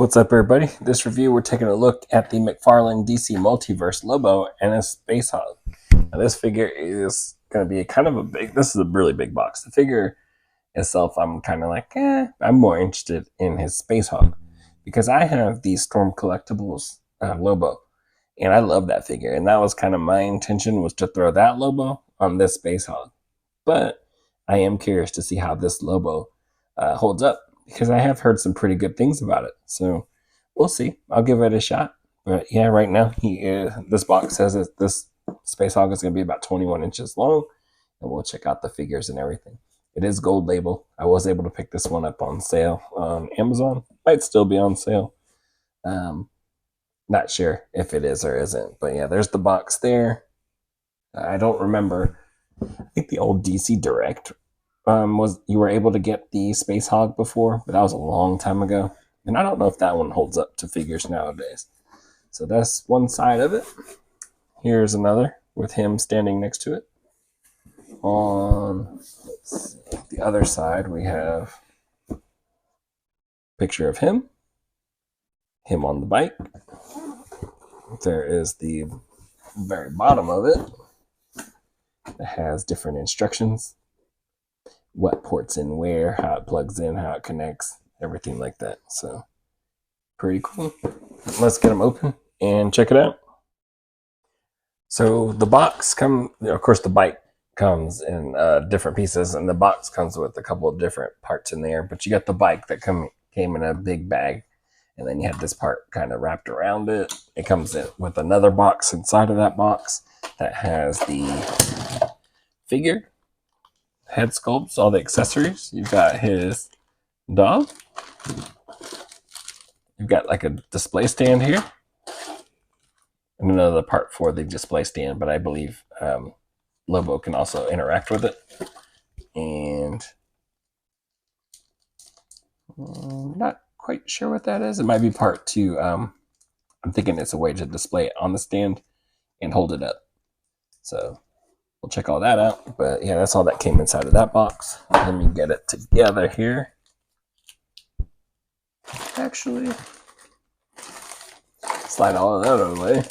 What's up, everybody? This review, we're taking a look at the Mcfarlane DC Multiverse Lobo and a Spacehog. Now, this figure is going to be this is a really big box. The figure itself, I'm kind of like, I'm more interested in his Spacehog because I have the Storm Collectibles Lobo, and I love that figure. And that was kind of my intention, was to throw that Lobo on this Spacehog. But I am curious to see how this Lobo holds up, because I have heard some pretty good things about it. So we'll see. I'll give it a shot. But yeah, right now this box says that this Spacehog is going to be about 21 inches long, and we'll check out the figures and everything. It is gold label. I was able to pick this one up on sale on Amazon. Might still be on sale. Not sure if it is or isn't. But yeah, there's the box there. I don't remember. I think the old DC Direct was you were able to get the Spacehog before, but that was a long time ago. And I don't know if that one holds up to figures nowadays. So that's one side of it. Here's another with him standing next to it. On the other side, we have a picture of him on the bike. There is the very bottom of it. It has different instructions, what ports in where, how it plugs in, how it connects, everything like that. So pretty cool. Let's get them open and check it out. So the box of course the bike comes in different pieces, and the box comes with a couple of different parts in there, but you got the bike that came in a big bag, and then you had this part kind of wrapped around it. It comes in with another box inside of that box that has the figure, head sculpts, all the accessories. You've got his dog. You've got like a display stand here, and another part for the display stand, but I believe Lobo can also interact with it. And I'm not quite sure what that is. It might be part two. I'm thinking it's a way to display it on the stand and hold it up. So we'll check all that out. But yeah, that's all that came inside of that box. Let me get it together here. Actually, slide all of that out of the way.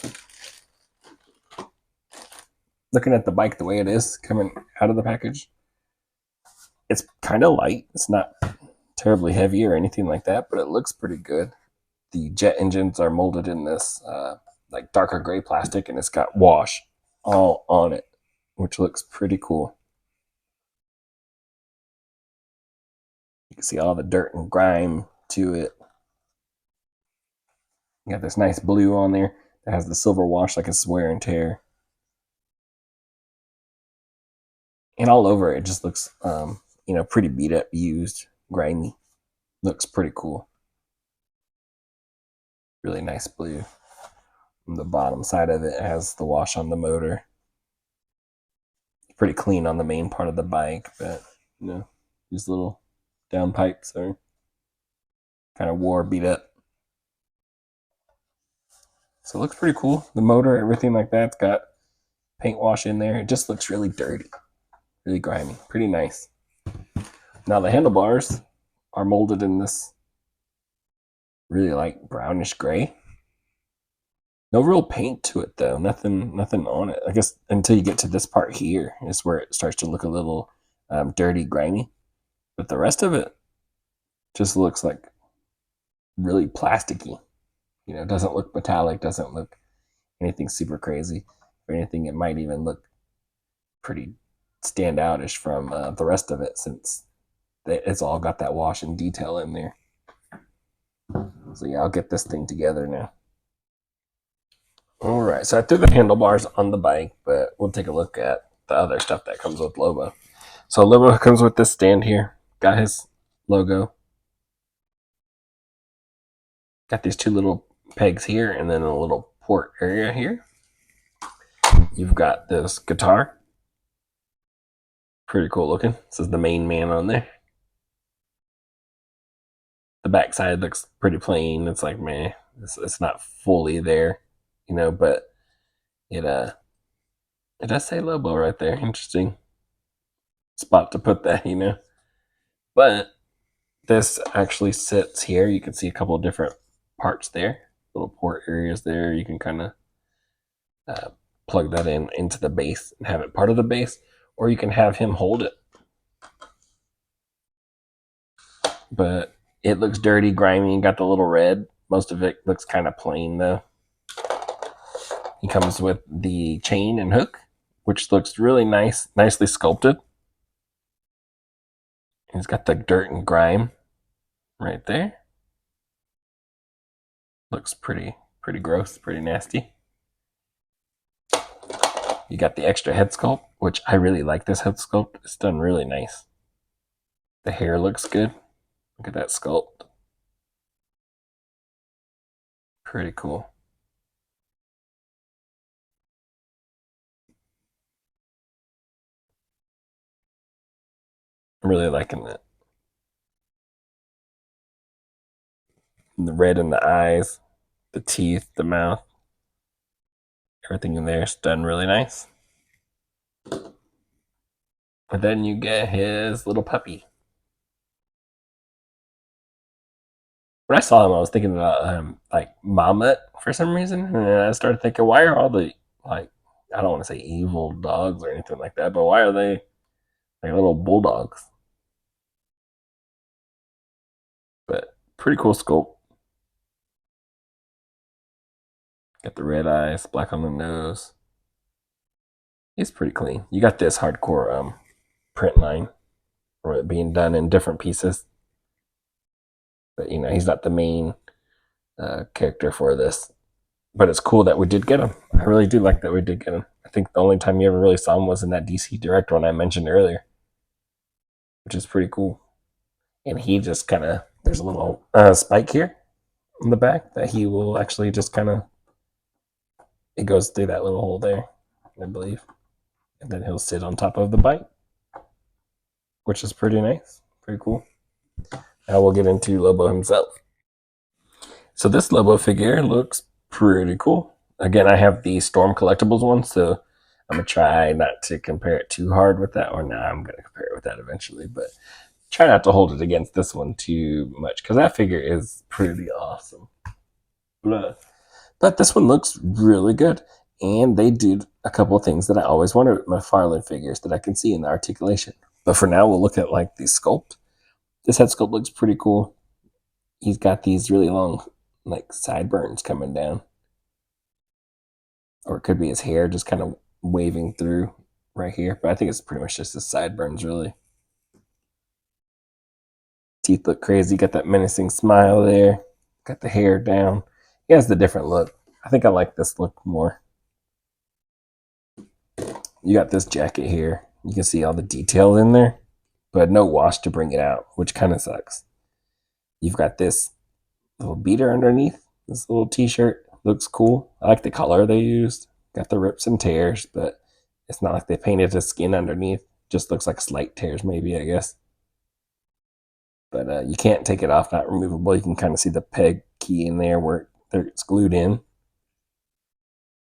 Looking at the bike the way it is coming out of the package, it's kind of light. It's not terribly heavy or anything like that, but it looks pretty good. The jet engines are molded in this like darker gray plastic, and it's got wash all on it, which looks pretty cool. You can see all the dirt and grime to it. You got this nice blue on there that has the silver wash, like it's wear and tear. And all over it just looks, pretty beat up, used, grimy. Looks pretty cool. Really nice blue. On the bottom side of it has the wash on the motor. Pretty clean on the main part of the bike, but these little downpipes are kind of wore, beat up. So it looks pretty cool. The motor, everything like that's got paint wash in there. It just looks really dirty, really grimy, pretty nice. Now the handlebars are molded in this really like brownish gray. No real paint to it though. Nothing on it. I guess until you get to this part here is where it starts to look a little dirty, grimy. But the rest of it just looks like really plasticky. It doesn't look metallic, doesn't look anything super crazy. If anything, it might even look pretty standoutish from the rest of it, since it's all got that wash and detail in there. So yeah, I'll get this thing together now. All right, so I threw the handlebars on the bike, but we'll take a look at the other stuff that comes with Lobo. So Lobo comes with this stand here. Got his logo. Got these two little pegs here, and then a little port area here. You've got this guitar. Pretty cool looking. This is the main man on there. The backside looks pretty plain. It's like, man, it's not fully there, but it does say Lobo right there. Interesting spot to put that, But this actually sits here. You can see a couple of different parts there, little port areas there. You can kind of plug that into the base and have it part of the base, or you can have him hold it. But it looks dirty, grimy, and got the little red. Most of it looks kind of plain though. He comes with the chain and hook, which looks really nice, nicely sculpted. He's got the dirt and grime right there. Looks pretty gross, pretty nasty. You got the extra head sculpt, which I really like this head sculpt. It's done really nice. The hair looks good. Look at that sculpt. Pretty cool. I'm really liking it. And the red in the eyes, the teeth, the mouth, everything in there is done really nice. And then you get his little puppy. When I saw him, I was thinking about like Mamet for some reason, and I started thinking, why are all the like I don't want to say evil dogs or anything like that, but why are they like little bulldogs? But pretty cool sculpt. Got the red eyes, black on the nose. He's pretty clean. You got this hardcore print line or it being done in different pieces. But you know, he's not the main character for this. But it's cool that we did get him. I really do like that we did get him. I think the only time you ever really saw him was in that DC Direct one I mentioned earlier, which is pretty cool. And he just kind of, there's a little spike here in the back that he will actually just kind of, it goes through that little hole there, I believe. And then he'll sit on top of the bike, which is pretty nice, pretty cool. Now we'll get into Lobo himself. So this Lobo figure looks pretty cool. Again, I have the Storm Collectibles one, so I'm gonna try not to compare it too hard with that one. Now I'm gonna compare it with that eventually, but try not to hold it against this one too much because that figure is pretty awesome. But this one looks really good, and they did a couple of things that I always wanted with Mcfarlane figures that I can see in the articulation. But for now, we'll look at like the sculpt. This head sculpt looks pretty cool. He's got these really long like sideburns coming down, or it could be his hair just kind of waving through right here. But I think it's pretty much just his sideburns, really. Teeth look crazy. Got that menacing smile there. Got the hair down. He has the different look. I think I like this look more. You got this jacket here. You can see all the detail in there, but no wash to bring it out, which kind of sucks. You've got this little beater underneath. This little t-shirt looks cool. I like the color they used. Got the rips and tears, but it's not like they painted his skin underneath. Just looks like slight tears, maybe, I guess. But you can't take it off, not removable. You can kind of see the peg key in there where it's glued in.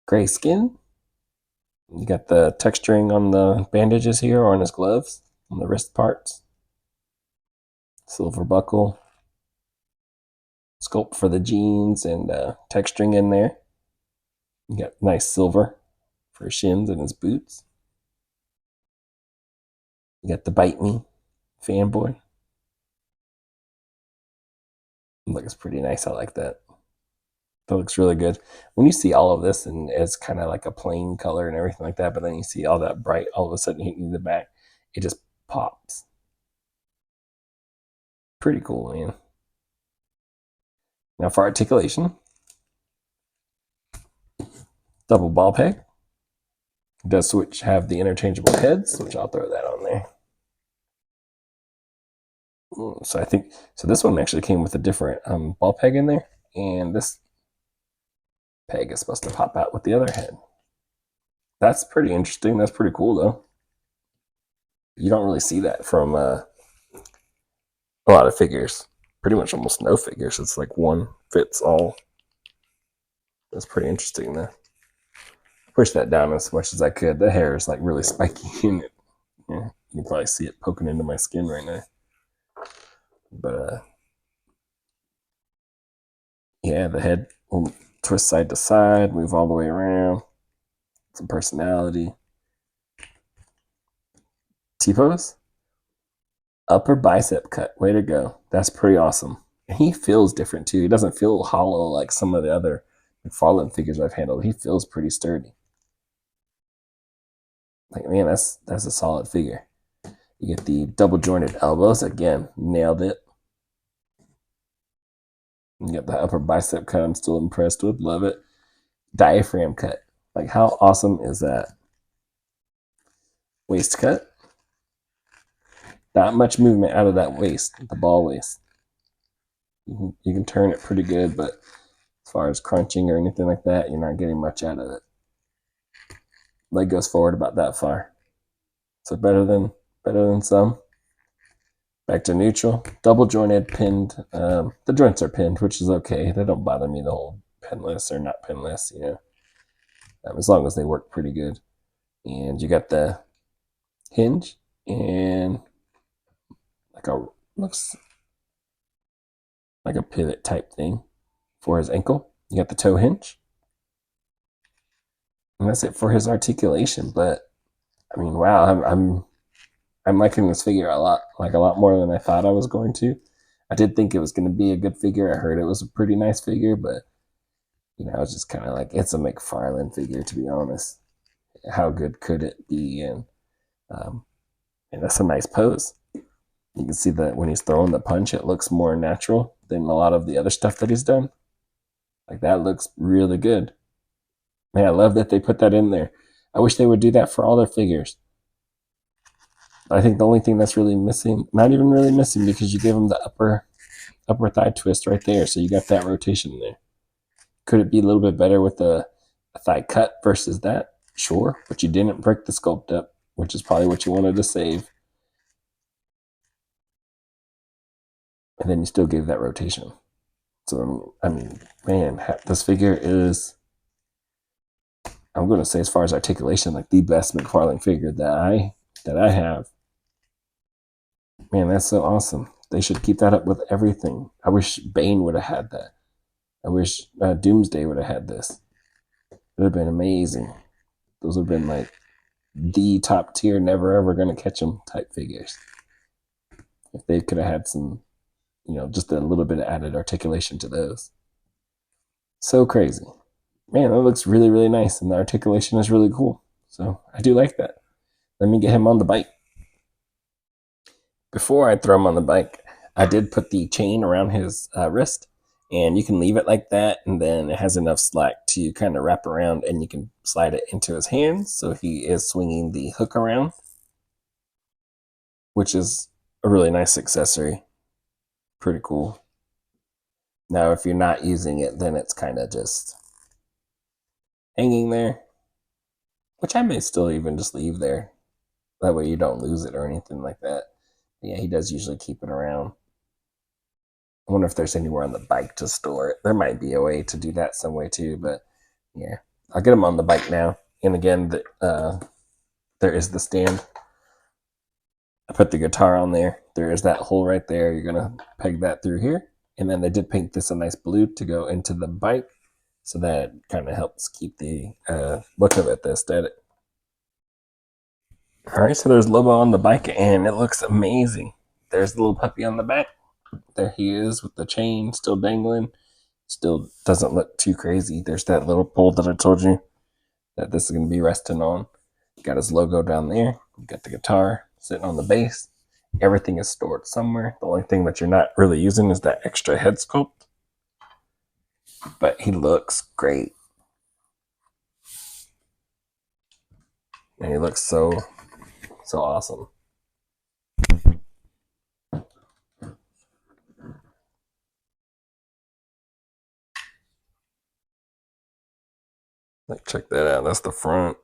Gray skin. You got the texturing on the bandages here or on his gloves, on the wrist parts. Silver buckle. Sculpt for the jeans and texturing in there. You got nice silver for his shins and his boots. You got the Bite Me fanboy. Looks pretty nice. I like that. That looks really good. When you see all of this and it's kind of like a plain color and everything like that, but then you see all that bright all of a sudden hitting the back, it just pops. Pretty cool, man. Now for articulation, double ball peg. It does have the interchangeable heads, which I'll throw that on there. So I think this one actually came with a different ball peg in there, and this peg is supposed to pop out with the other head. That's pretty interesting. That's pretty cool though. You don't really see that from a lot of figures. Pretty much almost no figures. It's like one fits all. That's pretty interesting though. Push that down as much as I could. The hair is like really spiky in it. Yeah, you can probably see it poking into my skin right now. But Yeah, the head will twist side to side, move all the way around. Some personality. T-pose? Upper bicep cut. Way to go. That's pretty awesome. And he feels different too. He doesn't feel hollow like some of the other McFarlane figures I've handled. He feels pretty sturdy. Like, man, that's a solid figure. You get the double jointed elbows. Again, nailed it. You get the upper bicep cut. I'm still impressed with. Love it. Diaphragm cut. Like, how awesome is that? Waist cut. Not much movement out of that waist, the ball waist. You can turn it pretty good, but as far as crunching or anything like that, you're not getting much out of it. Leg goes forward about that far. So better than some. Back to neutral. Double jointed, pinned. The joints are pinned, which is okay. They don't bother me, the whole pinless or not pinless, as long as they work pretty good. And you got the hinge and looks like a pivot type thing for his ankle. You got the toe hinge. And that's it for his articulation. But I mean, wow, I'm liking this figure a lot, like a lot more than I thought I was going to. I did think it was going to be a good figure. I heard it was a pretty nice figure, but I was just kind of like, it's a McFarlane figure, to be honest. How good could it be? Um, and that's a nice pose. You can see that when he's throwing the punch, it looks more natural than a lot of the other stuff that he's done. Like, that looks really good. Man, I love that they put that in there. I wish they would do that for all their figures. I think the only thing that's really missing, not even really missing, because you gave him the upper thigh twist right there, so you got that rotation there. Could it be a little bit better with a thigh cut versus that? Sure, but you didn't break the sculpt up, which is probably what you wanted to save. And then you still gave that rotation. So, I mean, man, this figure is, I'm going to say, as far as articulation, like the best McFarlane figure that I have. Man, that's so awesome. They should keep that up with everything. I wish Bane would have had that. I wish Doomsday would have had this. It would have been amazing. Those would have been like the top tier, never ever going to catch them type figures. If they could have had some, just a little bit of added articulation to those. So crazy. Man, that looks really, really nice. And the articulation is really cool. So I do like that. Let me get him on the bike. Before I throw him on the bike, I did put the chain around his wrist, and you can leave it like that, and then it has enough slack to kind of wrap around, and you can slide it into his hands, so he is swinging the hook around, which is a really nice accessory. Pretty cool. Now, if you're not using it, then it's kind of just hanging there, which I may still even just leave there. That way you don't lose it or anything like that. But yeah, he does usually keep it around. I wonder if there's anywhere on the bike to store it. There might be a way to do that some way too, but yeah, I'll get him on the bike now. And again, there is the stand. I put the guitar on there. There is that hole right there. You're gonna peg that through here, and then they did paint this a nice blue to go into the bike, so that kind of helps keep the look of it, the aesthetic. All right, so there's Lobo on the bike, and it looks amazing. There's the little puppy on the back. There he is with the chain still dangling. Still doesn't look too crazy. There's that little pole that I told you that this is going to be resting on. Got his logo down there. Got the guitar sitting on the base. Everything is stored somewhere. The only thing that you're not really using is that extra head sculpt. But he looks great. And he looks so awesome. Like, check that out. That's the front.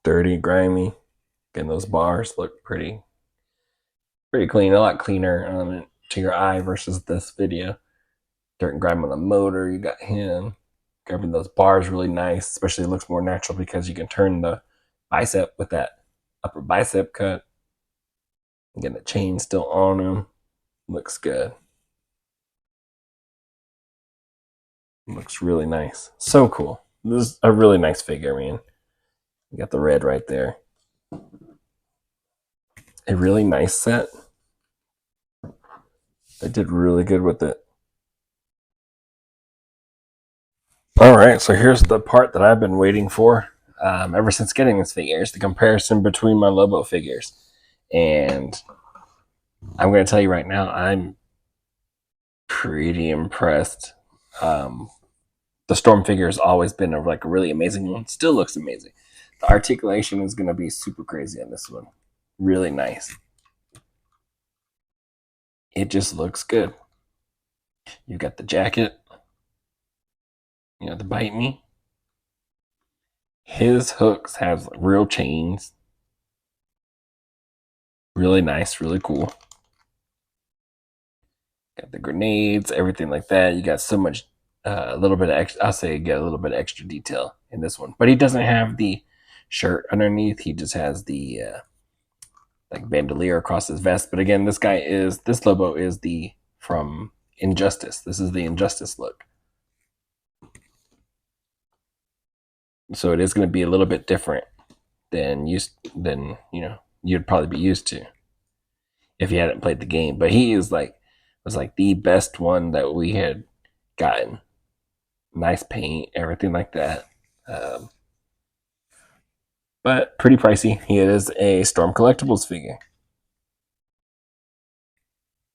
Dirty, grimy. And those bars look pretty clean. A lot cleaner to your eye versus this video. Dirt and grime on the motor. You got him grabbing those bars really nice. Especially it looks more natural because you can turn the bicep with that upper bicep cut. Again, the chain still on him. Looks good. Looks really nice. So cool. This is a really nice figure, man. You got the red right there. A really nice set. They did really good with it. All right, so here's the part that I've been waiting for ever since getting this figure. It's the comparison between my Lobo figures. And I'm going to tell you right now, I'm pretty impressed. The Storm figure has always been a really amazing one. Still looks amazing. The articulation is going to be super crazy on this one. Really nice. It just looks good. You got the jacket. You know, the bite me. His hooks have real chains. Really nice, really cool. Got the grenades, everything like that. You got so much, a little bit of extra. I'll say you get a little bit of extra detail in this one, but he doesn't have the shirt underneath. He just has the like bandolier across his vest. But again, this Lobo is the from Injustice. This is the Injustice look, so it is going to be a little bit different than you'd probably be used to if you hadn't played the game. But he was like the best one that we had gotten. Nice paint, everything like that. But pretty pricey. He is a Storm Collectibles figure.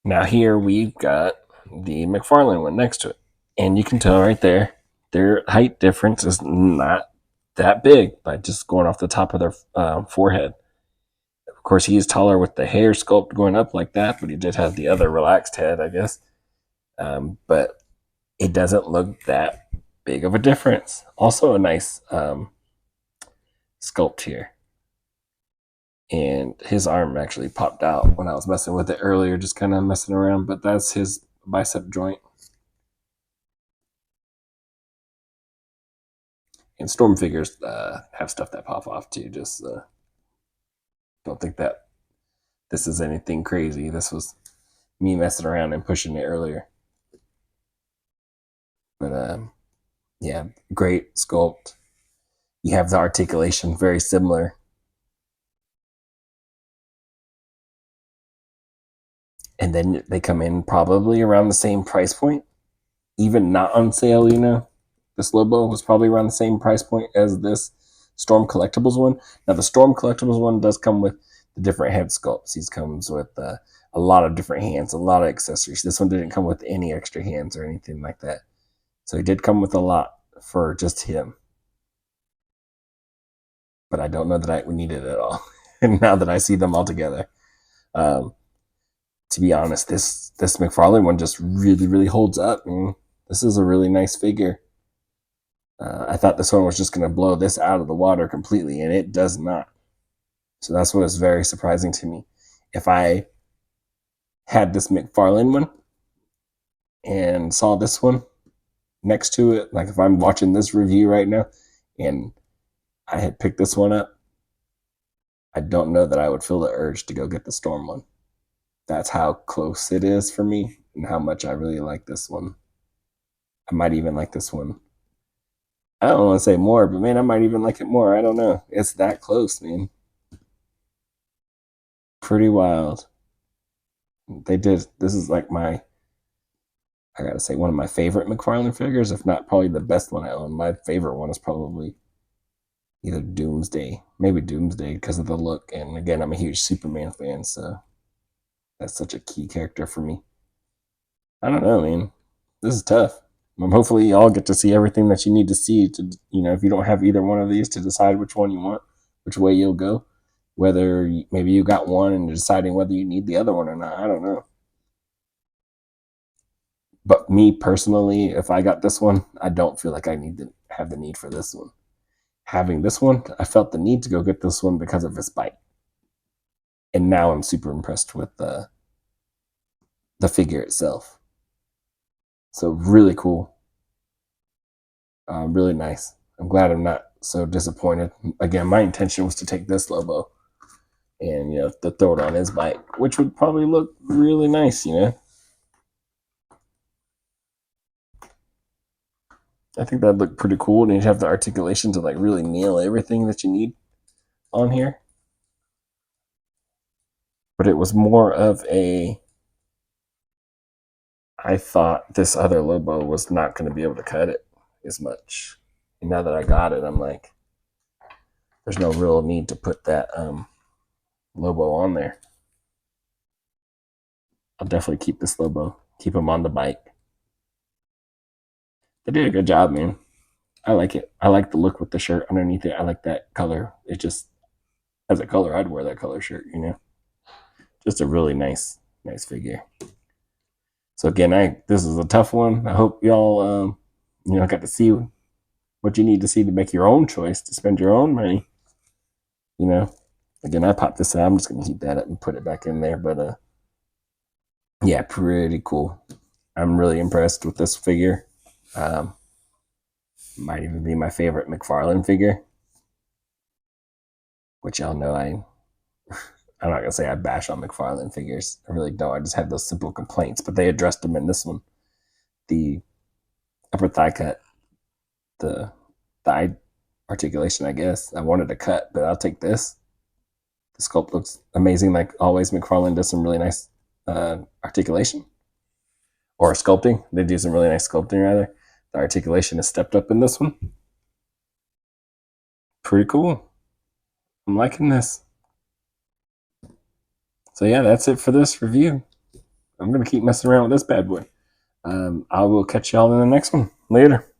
Now here we've got the Mcfarlane one next to it. And you can tell right there, their height difference is not that big by just going off the top of their forehead. Of course, he is taller with the hair sculpt going up like that, but he did have the other relaxed head, I guess. But it doesn't look that big of a difference. Also a nice sculpt here. And his arm actually popped out when I was messing with it earlier, just kind of messing around, but that's his bicep joint. And Storm figures have stuff that pop off too. Just don't think that this is anything crazy. This was me messing around and pushing it earlier. But yeah, great sculpt. You have the articulation very similar. And then they come in probably around the same price point, even not on sale, you know. This Lobo was probably around the same price point as this Storm Collectibles one. Now, the Storm Collectibles one does come with the different head sculpts. He comes with a lot of different hands, a lot of accessories. This one didn't come with any extra hands or anything like that. So he did come with a lot for just him. But I don't know that I would need it at all. And now that I see them all together. To be honest, this Mcfarlane one just really, really holds up, man. This is a really nice figure. I thought this one was just going to blow this out of the water completely, and it does not. So that's what was very surprising to me. If I had this Mcfarlane one and saw this one next to it, like if I'm watching this review right now and I had picked this one up, I don't know that I would feel the urge to go get the Storm one. That's how close it is for me and how much I really like this one. I might even like this one. I don't want to say more, but man, I might even like it more. I don't know. It's that close, man. Pretty wild. They did. This is like I gotta say, one of my favorite Mcfarlane figures, if not probably the best one I own. My favorite one is probably either Doomsday, maybe Doomsday because of the look. And again, I'm a huge Superman fan, so that's such a key character for me. I don't know, man. This is tough. Hopefully, y'all get to see everything that you need to see to, if you don't have either one of these, to decide which one you want, which way you'll go. Whether maybe you got one and you're deciding whether you need the other one or not. I don't know. But me personally, if I got this one, I don't feel like I need to have the need for this one. Having this one, I felt the need to go get this one because of its bite. And now I'm super impressed with the figure itself. So really cool. Really nice. I'm glad I'm not so disappointed. Again, my intention was to take this Lobo and, to throw it on his bike, which would probably look really nice, I think that'd look pretty cool, and you'd have the articulation to like really nail everything that you need on here. But it was more of a, I thought this other Lobo was not going to be able to cut it as much. And now that I got it, I'm like, there's no real need to put that Lobo on there. I'll definitely keep this Lobo, keep him on the bike. They did a good job, man. I like it. I like the look with the shirt underneath it. I like that color. It just, as a color, I'd wear that color shirt, you know? Just a really nice figure. So again, this is a tough one. I hope y'all, got to see what you need to see to make your own choice to spend your own money. You know, again, I popped this out. I'm just gonna heat that up and put it back in there. But yeah, pretty cool. I'm really impressed with this figure. Might even be my favorite Mcfarlane figure, which y'all know I'm not gonna say I bash on Mcfarlane figures. I really don't. I just have those simple complaints, but they addressed them in this one. The upper thigh cut, the thigh articulation, I guess. I wanted a cut, but I'll take this. The sculpt looks amazing. Like always, Mcfarlane does some really nice articulation or sculpting. They do some really nice sculpting, rather. The articulation is stepped up in this one. Pretty cool. I'm liking this. So yeah, that's it for this review. I'm going to keep messing around with this bad boy. I will catch y'all in the next one. Later.